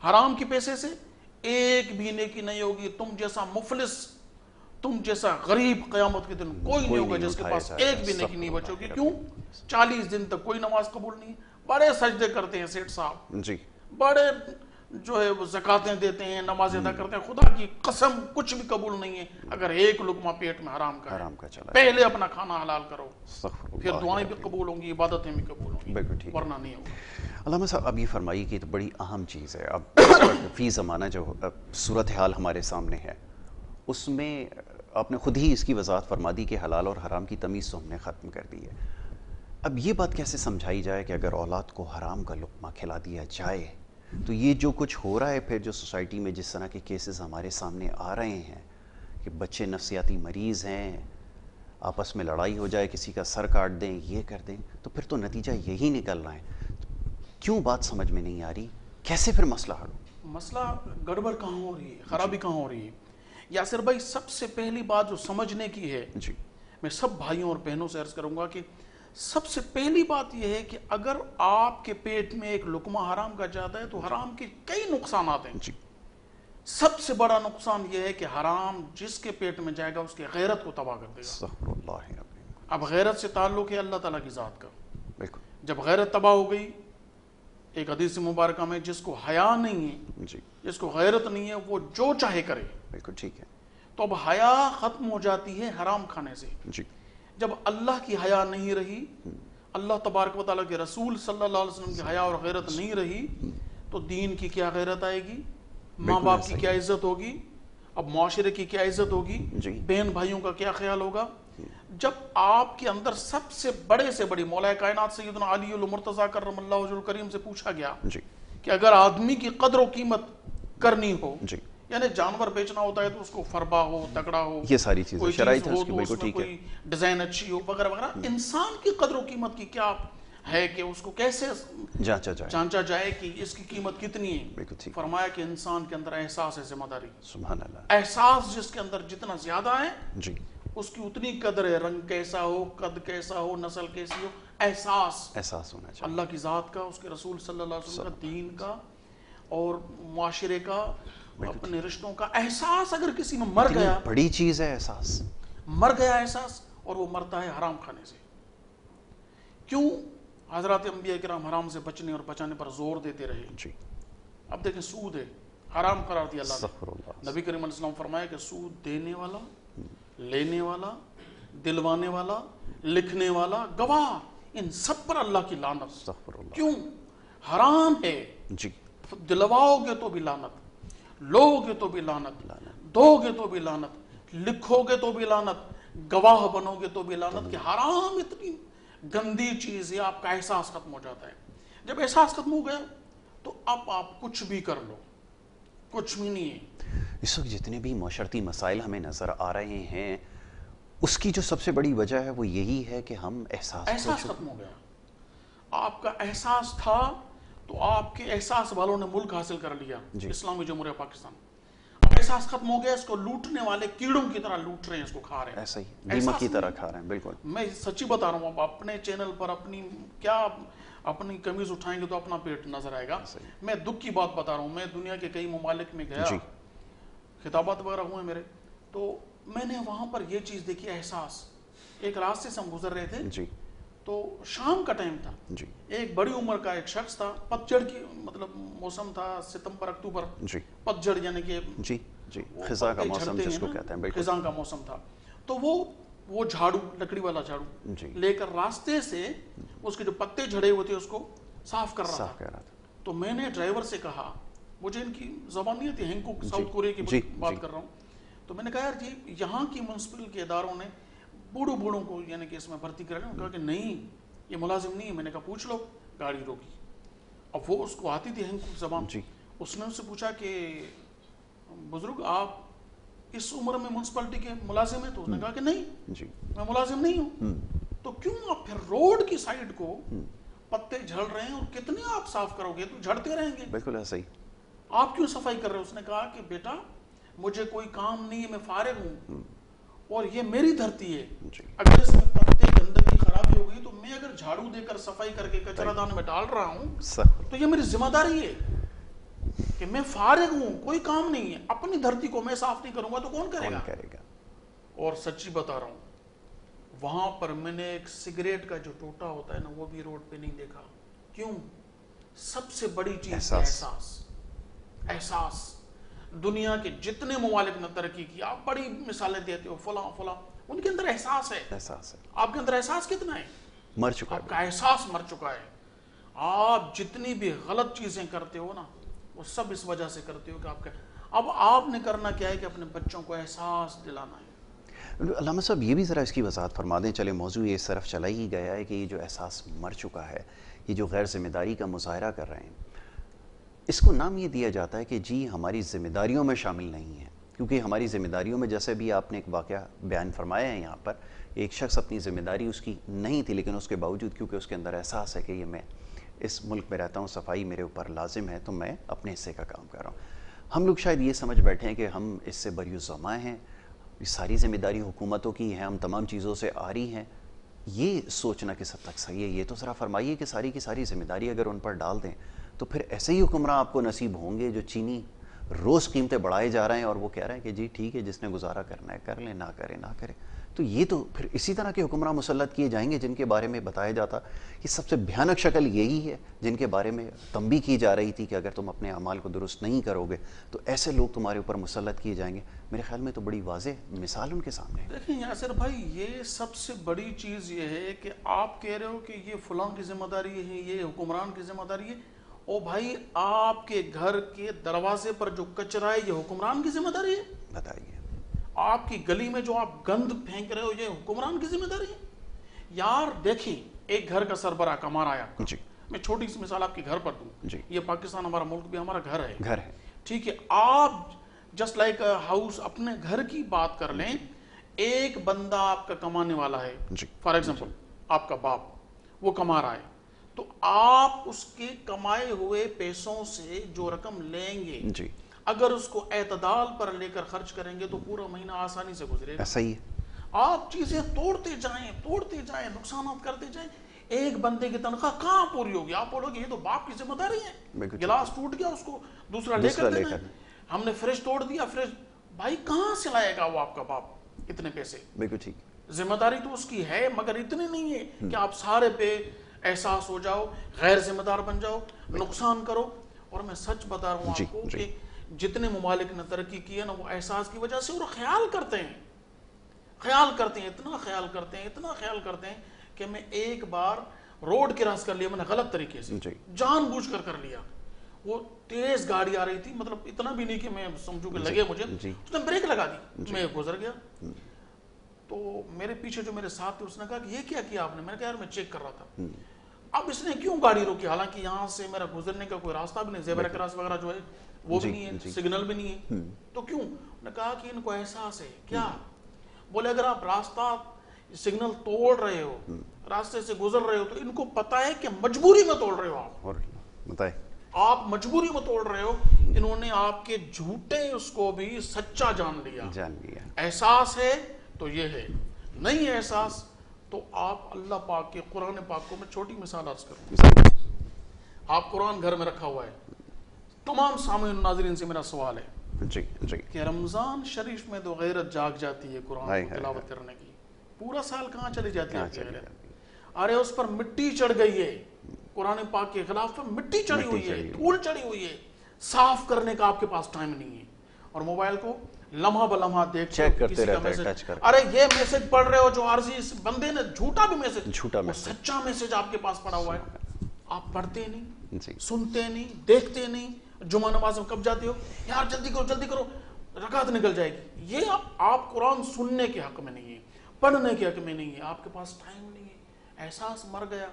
Speaker 3: حرام کے پیسے سے ایک بھی نیکی نہیں ہوگی۔ تم جیسا مفلس، تم جیسا غریب قیامت کے دن کوئی نہیں ہوگا جس کے پاس ایک بھی نیکی نہیں بچو گی۔ کیوں؟ 40 دن تک کوئی نماز قبول نہیں۔ بڑے سجدے کرتے ہیں سیٹ صاحب،
Speaker 2: جی
Speaker 3: بڑے جو ہے وہ زکاتیں دیتے ہیں، نمازیں ادا کرتے ہیں، خدا کی قسم کچھ بھی قبول نہیں ہے اگر ایک لقمہ پیٹ میں حرام کا ہے۔
Speaker 2: حرام کا چلا ہے۔
Speaker 3: پہلے اپنا کھانا حلال کرو،
Speaker 2: استغفر
Speaker 3: پھر
Speaker 2: اللہ
Speaker 3: دعائیں بھی
Speaker 2: ربی۔
Speaker 3: قبول ہوں گی، عبادتیں بھی قبول ہوں
Speaker 2: بالکل
Speaker 3: گی،
Speaker 2: ٹھیک ہے۔
Speaker 3: ورنہ نہیں ہوگا۔
Speaker 2: علامہ صاحب اب یہ فرمائیے کہ یہ تو بڑی اہم چیز ہے، اب فی زمانہ جو صورتحال ہمارے سامنے ہے اس میں آپ نے خود ہی اس کی وضاحت فرما دی کہ حلال اور حرام کی تمیز تو ہم نے ختم کر دی ہے۔ اب یہ بات کیسے سمجھائی جائے کہ اگر اولاد کو حرام کا لقمہ کھلا دیا جائے تو یہ جو کچھ ہو رہا ہے، پھر جو سوسائٹی میں جس طرح کے کیسز ہمارے سامنے آ رہے ہیں کہ بچے نفسیاتی مریض ہیں، آپس میں لڑائی ہو جائے، کسی کا سر کاٹ دیں، یہ کر دیں، تو پھر تو نتیجہ یہی نکل رہا ہے۔ کیوں بات سمجھ میں نہیں آ رہی؟ کیسے پھر مسئلہ حل ہو؟
Speaker 3: مسئلہ گڑبڑ کہاں ہو رہی ہے، خرابی کہاں ہو رہی ہے؟ یاسر بھائی سب سے پہلی بات جو سمجھنے کی ہے،
Speaker 2: جی
Speaker 3: میں سب بھائیوں اور بہنوں سے عرض کروں گا کہ سب سے پہلی بات یہ ہے کہ اگر آپ کے پیٹ میں ایک لقمہ حرام کا جاتا ہے تو حرام کے کئی نقصانات ہیں۔
Speaker 2: جی
Speaker 3: سب سے بڑا نقصان یہ ہے کہ حرام جس کے پیٹ میں جائے گا اس کی غیرت کو تباہ کر دے گا۔
Speaker 2: استغفر اللہ ربی۔
Speaker 3: اب غیرت سے تعلق ہے اللہ تعالیٰ کی ذات کا،
Speaker 2: بالکل
Speaker 3: جب غیرت تباہ ہو گئی، ایک حدیث مبارکہ میں جس کو حیا نہیں ہے،
Speaker 2: جی
Speaker 3: جس کو غیرت نہیں ہے، وہ جو چاہے کرے،
Speaker 2: بالکل ٹھیک ہے۔
Speaker 3: تو اب حیا ختم ہو جاتی ہے حرام کھانے سے۔
Speaker 2: جی
Speaker 3: جب اللہ کی حیا نہیں رہی، اللہ تبارک و تعالیٰ کے رسول صلی اللہ علیہ وسلم کی حیا اور غیرت نہیں رہی، تو دین کی کیا غیرت آئے گی؟ ماں باپ کی کیا عزت ہوگی, اب معاشرے کی کیا عزت ہوگی, بہن بھائیوں کا کیا خیال ہوگا. جب آپ کے اندر سب سے بڑی مولا کائنات سیدنا علی المرتضیٰ کرم اللہ وجہہ الکریم سے پوچھا گیا کہ اگر آدمی کی قدر و قیمت کرنی ہو, یعنی جانور بیچنا ہوتا ہے تو اس کو فربا ہو, تگڑا ہو,
Speaker 2: یہ ساری چیزیں شرائط ہیں
Speaker 3: ہو
Speaker 2: اس کی,
Speaker 3: تو
Speaker 2: بالکل
Speaker 3: اس میں
Speaker 2: ٹھیک ہے,
Speaker 3: کوئی ڈیزائن اچھی ہو وغیرہ وغیرہ. انسان کی قدر و قیمت کی کیا ہے کہ اس کو کیسے جانچا جائے کہ اس کی قیمت کتنی ہے. فرمایا کہ انسان کے اندر احساس ہے, ذمہ داری. سبحان اللہ. احساس جس کے اندر جتنا زیادہ ہے اس کی اتنی قدر ہے, رنگ کیسا ہو, قد کیسا ہو, نسل کیسی ہو, احساس ہونا چاہیے اللہ کی ذات کا, اس کے رسول صلی اللہ علیہ وسلم کا, دین کا اور معاشرے کا, اپنے رشتوں کا احساس. اگر کسی میں مر گیا,
Speaker 2: بڑی چیز ہے احساس,
Speaker 3: مر گیا احساس, اور وہ مرتا ہے حرام کھانے سے. کیوں حضرات انبیاء کرام حرام سے بچنے اور بچانے پر زور دیتے رہے. اب دیکھیں سود ہے, حرام قرار دیا اللہ نے. نبی کریم علیہ السلام فرمایا کہ سود دینے والا, لینے والا, دلوانے والا, لکھنے والا, گواہ, ان سب پر اللہ کی لعنت. کیوں؟ حرام ہے. دلواؤ گے تو بھی لعنت, لو گے تو بھی لعنت, دو گے تو بھی لعنت, لکھو گے تو بھی لعنت, گواہ بنو گے تو بھی لعنت. کہ حرام اتنی گندی چیز ہے, آپ کا احساس ختم ہو جاتا ہے. جب احساس ختم ہو گیا تو اب آپ کچھ بھی کر لو, کچھ بھی نہیں ہے.
Speaker 2: اس وقت جتنے بھی معاشرتی مسائل ہمیں نظر آ رہے ہیں, اس کی جو سب سے بڑی وجہ ہے وہ یہی ہے کہ ہم احساس
Speaker 3: ختم ہو گیا. آپ کا احساس تھا تو آپ کے احساس والوں نے ملک حاصل کر لیا, اسلامی جمہوریہ پاکستان. اب احساس ختم ہو گیا, اس کو لوٹنے والے کیڑوں کی طرح لوٹ رہے ہیں, اس کو کھا رہے ہیں,
Speaker 2: ایسا ہی دیمک کی طرح کھا رہے ہیں. بالکل
Speaker 3: میں سچی بتا رہا ہوں. اب اپنے چینل پر اپنی قمیض اٹھائیں گے تو اپنا پیٹ نظر آئے گا. میں دکھ کی بات بتا رہا ہوں. میں دنیا کے کئی ممالک میں گیا, خطابات وغیرہ ہوئے میرے, تو میں نے وہاں پر یہ چیز دیکھی, احساس. ایک راستے سے ہم گزر رہے تھے تو شام کا ٹائم تھا. ایک بڑی عمر کا ایک شخص تھا, پتجھڑ کی مطلب موسم تھا, ستمبر اکتوبر, پتجھڑ یعنی کہ
Speaker 2: خزاں کا موسم جس کو کہتے ہیں,
Speaker 3: خزاں کا موسم تھا. تو وہ جھاڑو, لکڑی والا جھاڑو لے کر راستے سے اس کے جو پتے جھڑے ہوئے تھے اس کو صاف کر رہا تھا. تو میں نے ڈرائیور سے کہا, مجھے ان کی زبان نہیں آتی, ہینکوک ساؤتھ کوریا کی بات کر رہا ہوں. تو میں نے کہا یار جی یہاں کی میونسپل کے اداروں نے بوڑھوں کو یعنی کہ اس میں بھرتی کرا. کہا کہ نہیں یہ ملازم نہیں ہے. میں نے کہا پوچھ لو. گاڑی روکی. اب وہ اس کو آتی تھی ہینکوک زبان. اس نے ان سے پوچھا کہ بزرگ آپ اس عمر میں میونسپلٹی کے ملازم ہیں؟ تو اس نے کہا کہ نہیں میں ملازم نہیں ہوں. تو کیوں آپ پھر روڈ کی سائڈ کو پتے جھڑ رہے ہیں, اور کتنے آپ صاف کرو گے, تو جھڑتے رہیں گے.
Speaker 2: بالکل ایسا ہی.
Speaker 3: آپ کیوں صفائی کر رہے ہیں؟ اس نے کہا کہ بیٹا مجھے کوئی کام نہیں ہے, میں فارغ ہوں, اور یہ میری دھرتی ہے. اگر اس میں پتے گندگی خرابی ہو گئی تو میں اگر جھاڑو دے کر صفائی کر کے کچرا دان میں ڈال رہا ہوں تو یہ میری ذمہ داری ہے کہ میں فارغ ہوں, کوئی کام نہیں ہے. اپنی دھرتی کو میں صاف نہیں کروں گا تو کون کرے گا. اور سچی بتا رہا ہوں, وہاں پر میں نے ایک سگریٹ کا جو ٹوٹا ہوتا ہے نا وہ بھی روڈ پہ نہیں دیکھا. کیوں؟ سب سے بڑی چیز احساس. دنیا کے جتنے ممالک نے ترقی کی, آپ بڑی مثالیں دیتے ہو, فلاں ان کے اندر احساس ہے. آپ کے اندر احساس کتنا ہے؟
Speaker 2: مر چکا.
Speaker 3: آپ کا احساس مر چکا ہے. آپ جتنی بھی غلط چیزیں کرتے ہو نا وہ سب اس وجہ سے کرتے ہو کہ آپ کا. اب آپ نے کرنا کیا ہے کہ اپنے بچوں کو احساس دلانا ہے.
Speaker 2: علامہ صاحب یہ بھی ذرا اس کی وضاحت فرما دیں. چلے موضوع یہ اس طرف چلا ہی گیا ہے کہ یہ جو احساس مر چکا ہے, یہ جو غیر ذمہ داری کا مظاہرہ کر رہے ہیں, اس کو نام یہ دیا جاتا ہے کہ جی ہماری ذمہ داریوں میں شامل نہیں ہے. کیونکہ ہماری ذمہ داریوں میں, جیسے بھی آپ نے ایک واقعہ بیان فرمایا ہے یہاں پر, ایک شخص اپنی ذمہ داری اس کی نہیں تھی, لیکن اس کے باوجود کیونکہ اس کے اندر احساس ہے کہ یہ میں اس ملک میں رہتا ہوں, صفائی میرے اوپر لازم ہے, تو میں اپنے حصے کا کام کر رہا ہوں. ہم لوگ شاید یہ سمجھ بیٹھے ہیں کہ ہم اس سے بری الزماں ہیں, یہ ساری ذمہ داری حکومتوں کی ہیں, ہم تمام چیزوں سے آری ہیں. یہ سوچنا کس حد تک صحیح ہے؟ یہ تو ذرا فرمائیے کہ ساری کی ساری ذمہ داری اگر ان پر ڈال دیں تو پھر ایسے ہی حکمراں آپ کو نصیب ہوں گے جو چینی روز قیمتیں بڑھائے جا رہے ہیں اور وہ کہہ رہے ہیں کہ جی ٹھیک ہے جس نے گزارا کرنا ہے کر لیں, نہ کرے نہ کرے. تو یہ تو پھر اسی طرح کے حکمراں مسلط کیے جائیں گے جن کے بارے میں بتایا جاتا کہ سب سے بھیانک شکل یہی ہے, جن کے بارے میں تنبیہ کی جا رہی تھی کہ اگر تم اپنے اعمال کو درست نہیں کرو گے تو ایسے لوگ تمہارے اوپر مسلط کیے جائیں گے. میرے خیال میں تو بڑی واضح مثال ان کے سامنے ہے.
Speaker 3: دیکھیں یاسر بھائی, یہ سب سے بڑی چیز یہ ہے کہ آپ کہہ رہے ہو کہ یہ فلاں کی ذمہ داری ہے, یہ حکمران کی ذمہ داری ہے, او بھائی آپ کے گھر کے دروازے پر جو کچرا ہے یہ حکمران کی ذمہ داری ہے؟
Speaker 2: بتائیے.
Speaker 3: آپ کی گلی میں جو آپ گند پھینک رہے ہو یہ حکمران کی ذمہ داری ہے؟ یار دیکھیں، ایک گھر کا سربراہ کما رہا ہے آپ کا.
Speaker 2: جی
Speaker 3: میں چھوٹی سی مثال آپ کے گھر پر دوں.
Speaker 2: جی.
Speaker 3: یہ پاکستان ہمارا ملک بھی ہمارا گھر ہے.
Speaker 2: گھر ہے.
Speaker 3: ٹھیک ہے، آپ جسٹ لائک ہاؤس اپنے گھر کی بات کر لیں. ایک بندہ آپ کا کمانے والا ہے،
Speaker 2: جی.
Speaker 3: فار ایگزامپل آپ کا باپ وہ کما رہا ہے، تو آپ اس کے کمائے ہوئے پیسوں سے جو رقم لیں گے
Speaker 2: جی
Speaker 3: اگر اس کو اعتدال پر لے کر خرچ کریں گے تو پورا مہینہ آسانی سے گزرے گا.
Speaker 2: ایسا ہی ہے.
Speaker 3: آپ چیزیں توڑتے جائیں نقصانات کرتے جائیں، ایک بندے کی تنخواہ کہاں پوری ہوگی؟ آپ بولو گے یہ تو باپ کی ذمہ داری ہے، گلاس ٹوٹ گیا اس کو دوسرا لے کر دینا ہے. ہم نے فریج توڑ دیا، فریج بھائی کہاں سے لائے گا وہ آپ کا باپ اتنے پیسے؟
Speaker 2: بالکل ٹھیک.
Speaker 3: ذمہ داری تو اس کی ہے مگر اتنی نہیں ہے کہ آپ سارے پہ احساس ہو جاؤ، غیر ذمہ دار بن جاؤ، نقصان کرو. اور میں سچ بتا رہا ہوں آپ کو کہ جتنے ممالک نے ترقی کی ہے نا وہ احساس کی وجہ سے، اور خیال کرتے ہیں اتنا خیال کرتے ہیں کہ میں ایک بار روڈ کراس کر لیا میں نے غلط طریقے سے، جان بوجھ کر لیا. وہ تیز گاڑی آ رہی تھی، مطلب اتنا بھی نہیں کہ میں سمجھوں کہ لگے مجھے، اس نے بریک لگا دی، میں گزر گیا. تو میرے پیچھے جو میرے ساتھ تھے اس نے کہا کہ یہ کیا آپ نے؟ میں نے کہا یار میں چیک کر رہا تھا. اب اس نے کیوں گاڑی روکی؟ حالانکہ یہاں سے میرا گزرنے کا کوئی راستہ بھی نہیں، زیبرا کراس وغیرہ جو ہے وہ بھی نہیں ہے، سگنل بھی نہیں ہے. تو کیوں؟ نے کہا کہ ان کو احساس ہے. کیا؟ بولے اگر آپ راستہ سگنل توڑ رہے ہو، راستے سے گزر رہے ہو، تو ان کو پتا ہے کہ مجبوری میں توڑ رہے ہو آپ.
Speaker 2: اور بتائیں
Speaker 3: آپ مجبوری میں توڑ رہے ہو. انہوں نے آپ کے جھوٹے اس کو بھی سچا جان لیا. احساس ہے تو یہ ہے، نہیں احساس تو آپ اللہ پاک کے قرآن پاک کو میں چھوٹی مثال عرض کروں. آپ قرآن گھر میں رکھا ہوا ہے. تمام سامعین ناظرین سے میرا سوال ہے کہ رمضان شریف میں تو غیرت جاگ جاتی ہے قرآن کو تلاوت کرنے کی، پورا سال کہاں چلی جاتی ہے؟ ارے اس پر مٹی چڑھ گئی ہے، قرآن پاک کے خلاف پر مٹی چڑھی ہوئی ہے، دھول چڑھی ہوئی ہے. صاف کرنے کا آپ کے پاس ٹائم نہیں ہے، اور موبائل کو لمحہ بلمحہ دیکھ
Speaker 2: چیک کرتے رہتے ہیں.
Speaker 3: ارے یہ میسج پڑھ رہے ہو جو عارضی اس بندے نے جھوٹا بھی میسج، سچا میسج آپ کے پاس پڑا ہوا ہے. آپ پڑھتے نہیں، سنتے نہیں، دیکھتے نہیں. جمعہ نماز میں کب جاتے ہو؟ یار جلدی کرو رکعت نکل جائے گی. یہ آپ قرآن سننے کے حق میں نہیں ہے، پڑھنے کے حق میں نہیں ہے. آپ کے پاس ٹائم نہیں ہے، احساس مر گیا.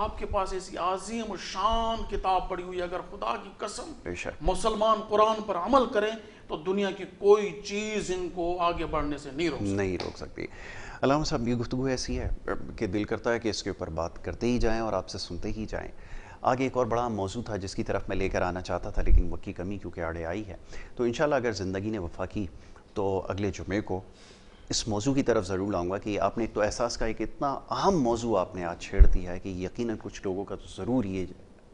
Speaker 3: آپ کے پاس ایسی عظیم شان کتاب پڑی ہوئی ہے، اگر خدا کی قسم مسلمان قرآن پر عمل کریں تو دنیا کی کوئی چیز ان کو آگے بڑھنے سے نہیں روک
Speaker 2: سکتی. علامہ صاحب یہ گفتگو ایسی ہے کہ دل کرتا ہے کہ اس کے اوپر بات کرتے ہی جائیں اور آپ سے سنتے ہی جائیں. آگے ایک اور بڑا موضوع تھا جس کی طرف میں لے کر آنا چاہتا تھا لیکن وقت کی کمی کیونکہ آڑے آئی ہے. تو انشاءاللہ اگر زندگی نے وفا کی تو اگلے جمعے کو اس موضوع کی طرف ضرور لاؤں گا کہ آپ نے ایک تو احساس کا ایک اتنا اہم موضوع آپ نے آج چھیڑ دیا ہے کہ یقیناً کچھ لوگوں کا تو ضرور یہ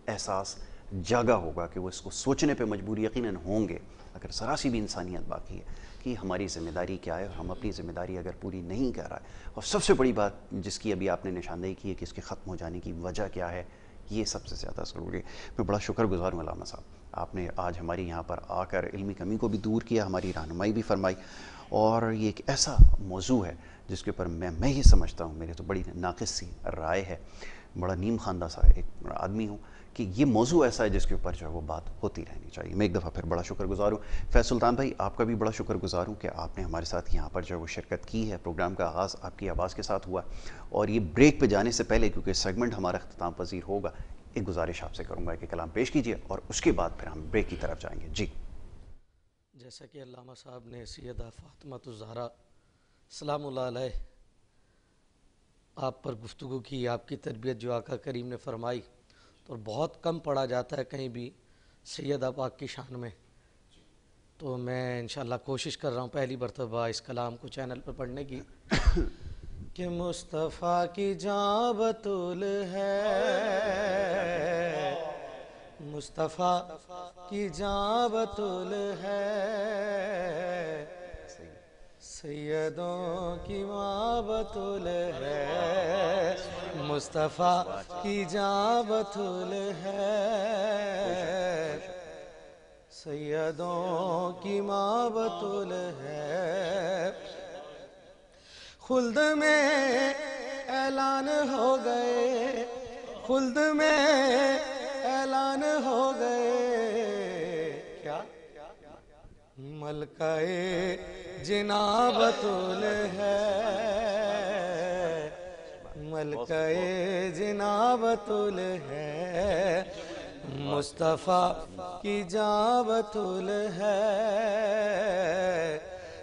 Speaker 2: احساس جاگا ہوگا کہ وہ اس کو سوچنے پہ مجبور یقیناً ہوں گے اگر ذرا سی بھی انسانیت باقی ہے کہ ہماری ذمہ داری کیا ہے اور ہم اپنی ذمہ داری اگر پوری نہیں کر رہا ہے. اور سب سے بڑی بات جس کی ابھی آپ نے نشاندہی کی ہے کہ اس کے ختم ہو جانے کی وجہ کیا ہے، یہ سب سے زیادہ ضروری ہے. میں بڑا شکر گزار ہوں علامہ صاحب، آپ نے آج ہماری یہاں پر آ کر علمی کمی کو بھی دور کیا، ہماری رہنمائی بھی فرمائی. اور یہ ایک ایسا موضوع ہے جس کے اوپر میں یہ سمجھتا ہوں، میرے تو بڑی ناقص سی رائے ہے، بڑا نیم خواندہ سا ایک آدمی ہوں کہ یہ موضوع ایسا ہے جس کے اوپر جو ہے وہ بات ہوتی رہنی چاہیے. میں ایک دفعہ پھر بڑا شکر گزار ہوں. فیض سلطان بھائی آپ کا بھی بڑا شکر گزار ہوں کہ آپ نے ہمارے ساتھ یہاں پر جو ہے وہ شرکت کی ہے. پروگرام کا آغاز آپ کی آواز کے ساتھ ہوا اور یہ بریک پہ جانے سے پہلے کیونکہ سیگمنٹ ہمارا اختتام پذیر ہوگا، ایک گزارش آپ سے کروں گا کہ کلام پیش کیجیے اور اس کے بعد پھر ہم بریک کی طرف جائیں گے. جی
Speaker 1: جیسا کہ علامہ صاحب نے سیدہ فاطمہ الزہرا سلام اللہ علیہ آپ پر گفتگو کی، آپ کی تربیت جو آقا کریم نے فرمائی، تو بہت کم پڑھا جاتا ہے کہیں بھی سیدہ پاک کی شان میں. تو میں انشاءاللہ کوشش کر رہا ہوں پہلی مرتبہ اس کلام کو چینل پر پڑھنے کی کہ مصطفیٰ کی جاں بتول ہے، مصطفیٰ کی جاں بتول ہے، سیدوں کی ماں بتول ہے، مصطفیٰ کی جاں بتول ہے، سیدوں کی ماں بتول ہے. خلد میں اعلان ہو گئے، خلد میں اعلان ملکہ جناں بطول ہے، ملکہ جناں بطول ہے، مصطفیٰ کی جاں بطول ہے،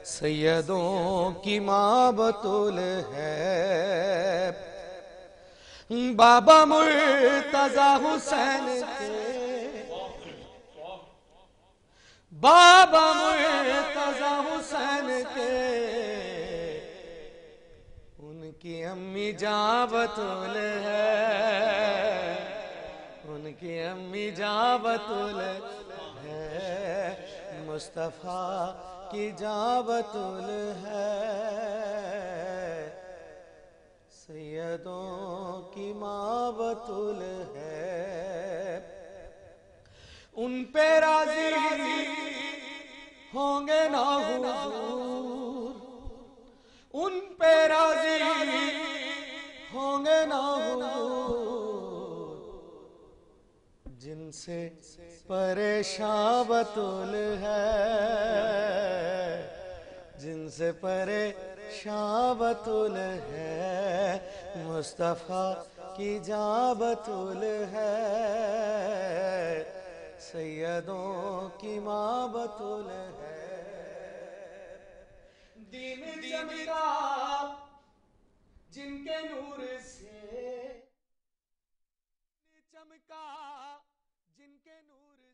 Speaker 1: سیدوں کی ماں بطول ہے، بابا مرتضی حسین کے، بابا مرتضی حسین کے، ان کی امی جاں بطول ہے، ان کی امی جاں بطول ہے، مصطفیٰ کی جاں بطول ہے، سیدوں کی ماں بطول ہے، ان پہ راضی ہوں گے نا حضور، ان پہ راضی ہوں گے نا حضور، جن سے پریشان بطول ہے، جن سے پریشان بطول ہے، مصطفیٰ کی جاں بطول ہے، سیدوں کی ماں بطول ہے، دین چمکا جن کے نور سے، چمکا جن کے نور